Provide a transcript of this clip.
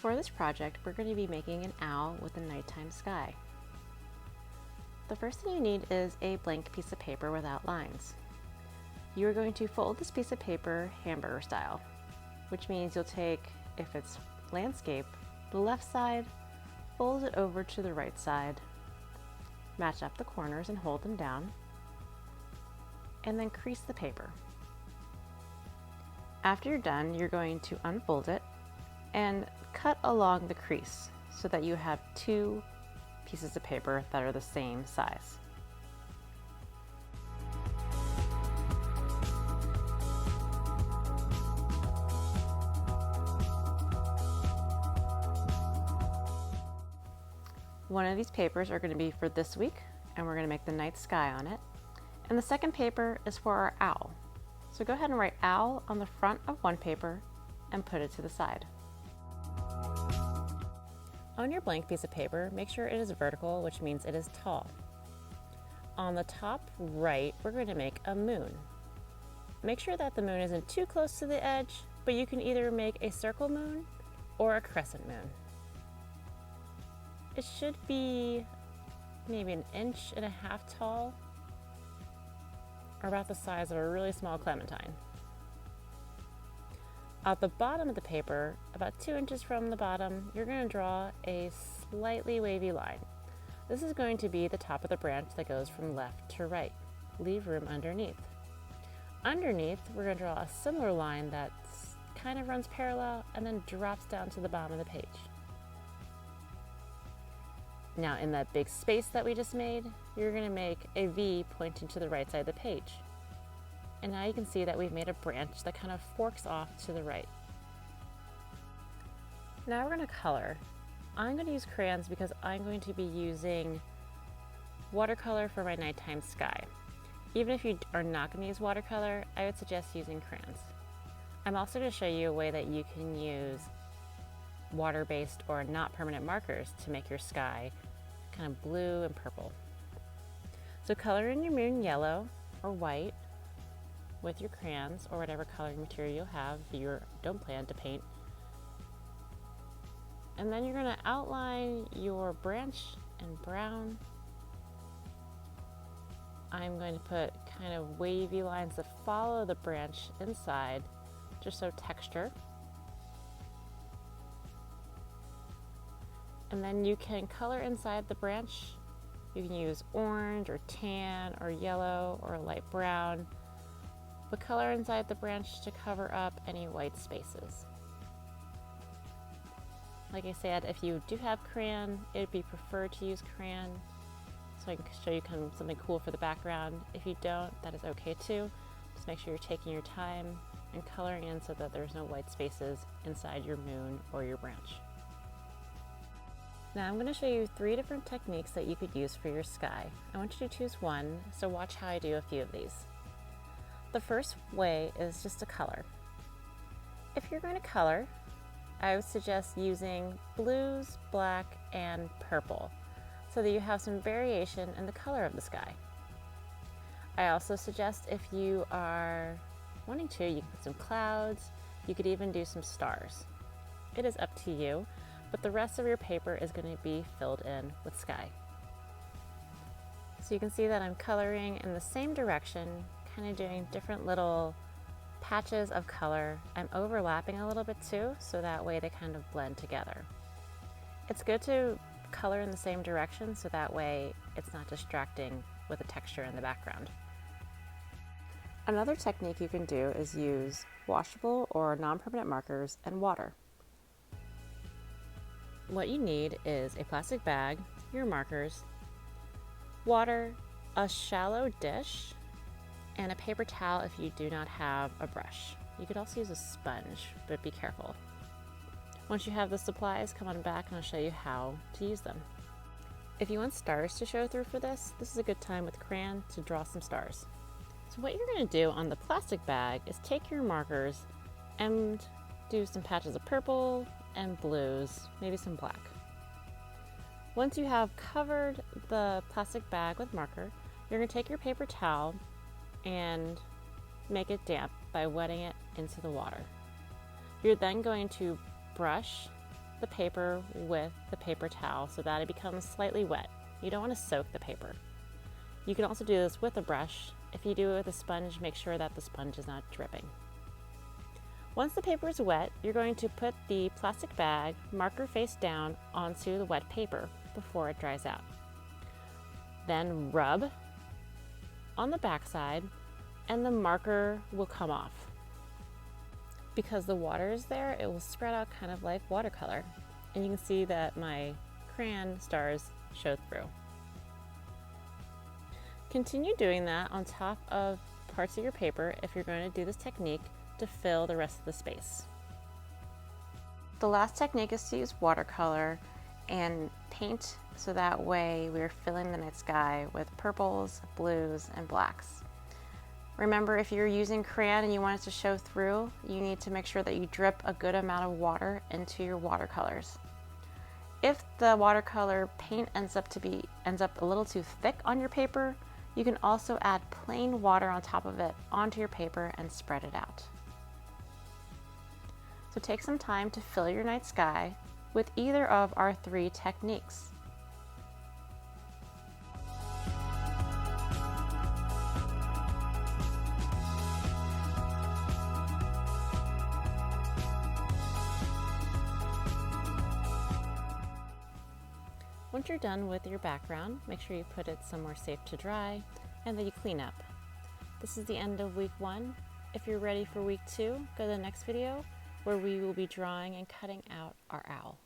For this project, we're going to be making an owl with a nighttime sky. The first thing you need is a blank piece of paper without lines. You are going to fold this piece of paper hamburger style, which means you'll take, if it's landscape, the left side, fold it over to the right side, match up the corners and hold them down, and then crease the paper. After you're done, you're going to unfold it and cut along the crease so that you have two pieces of paper that are the same size. One of these papers are going to be for this week, and we're going to make the night sky on it. And the second paper is for our owl. So go ahead and write owl on the front of one paper and put it to the side. On your blank piece of paper, make sure it is vertical, which means it is tall. On the top right, we're going to make a moon. Make sure that the moon isn't too close to the edge, but you can either make a circle moon or a crescent moon. It should be maybe 1.5 inches tall, or about the size of a really small clementine. At the bottom of the paper, about 2 inches from the bottom, you're going to draw a slightly wavy line. This is going to be the top of the branch that goes from left to right. Leave room underneath. Underneath, we're going to draw a similar line that kind of runs parallel and then drops down to the bottom of the page. Now in that big space that we just made, you're going to make a V pointing to the right side of the page. And now you can see that we've made a branch that kind of forks off to the right. Now we're going to color. I'm going to use crayons because I'm going to be using watercolor for my nighttime sky. Even if you are not going to use watercolor, I would suggest using crayons. I'm also going to show you a way that you can use water-based or not permanent markers to make your sky kind of blue and purple. So color in your moon yellow or white with your crayons or whatever coloring material you have if you don't plan to paint. And then you're going to outline your branch in brown. I'm going to put kind of wavy lines that follow the branch inside, just so texture. And then you can color inside the branch. You can use orange or tan or yellow or light brown, but color inside the branch to cover up any white spaces. Like I said, if you do have crayon, it would be preferred to use crayon, so I can show you kind of something cool for the background. If you don't, that is okay too. Just make sure you're taking your time and coloring in so that there's no white spaces inside your moon or your branch. Now I'm going to show you 3 different techniques that you could use for your sky. I want you to choose one, so watch how I do a few of these. The first way is just to color. If you're going to color, I would suggest using blues, black, and purple so that you have some variation in the color of the sky. I also suggest if you are wanting to, you can put some clouds, you could even do some stars. It is up to you, but the rest of your paper is going to be filled in with sky. So you can see that I'm coloring in the same direction, kind of doing different little patches of color. I'm overlapping a little bit too, so that way they kind of blend together. It's good to color in the same direction so that way it's not distracting with the texture in the background. Another technique you can do is use washable or non-permanent markers and water. What you need is a plastic bag, your markers, water, a shallow dish, and a paper towel if you do not have a brush. You could also use a sponge, but be careful. Once you have the supplies, come on back and I'll show you how to use them. If you want stars to show through for this is a good time with crayon to draw some stars. So what you're going to do on the plastic bag is take your markers and do some patches of purple and blues, maybe some black. Once you have covered the plastic bag with marker, you're going to take your paper towel and make it damp by wetting it into the water. You're then going to brush the the paper with the paper towel so that it becomes slightly wet. You don't want to soak the paper. You can also do this with a brush. If you do it with a sponge, make sure that the sponge is not dripping. Once the paper is wet, you're going to put the plastic bag, marker face down, onto the wet paper before it dries out. Then rub on the back side and the marker will come off. Because the water is there, it will spread out kind of like watercolor. And you can see that my crayon stars show through. Continue doing that on top of parts of your paper if you're going to do this technique to fill the rest of the space. The last technique is to use watercolor and paint so that way we're filling the night sky with purples, blues, and blacks. Remember, if you're using crayon and you want it to show through, you need to make sure that you drip a good amount of water into your watercolors. If the watercolor paint ends up a little too thick on your paper, you can also add plain water on top of it onto your paper and spread it out. So take some time to fill your night sky with either of our 3 techniques. Once you're done with your background, make sure you put it somewhere safe to dry and that you clean up. This is the end of week 1. If you're ready for week 2, go to the next video where we will be drawing and cutting out our owl.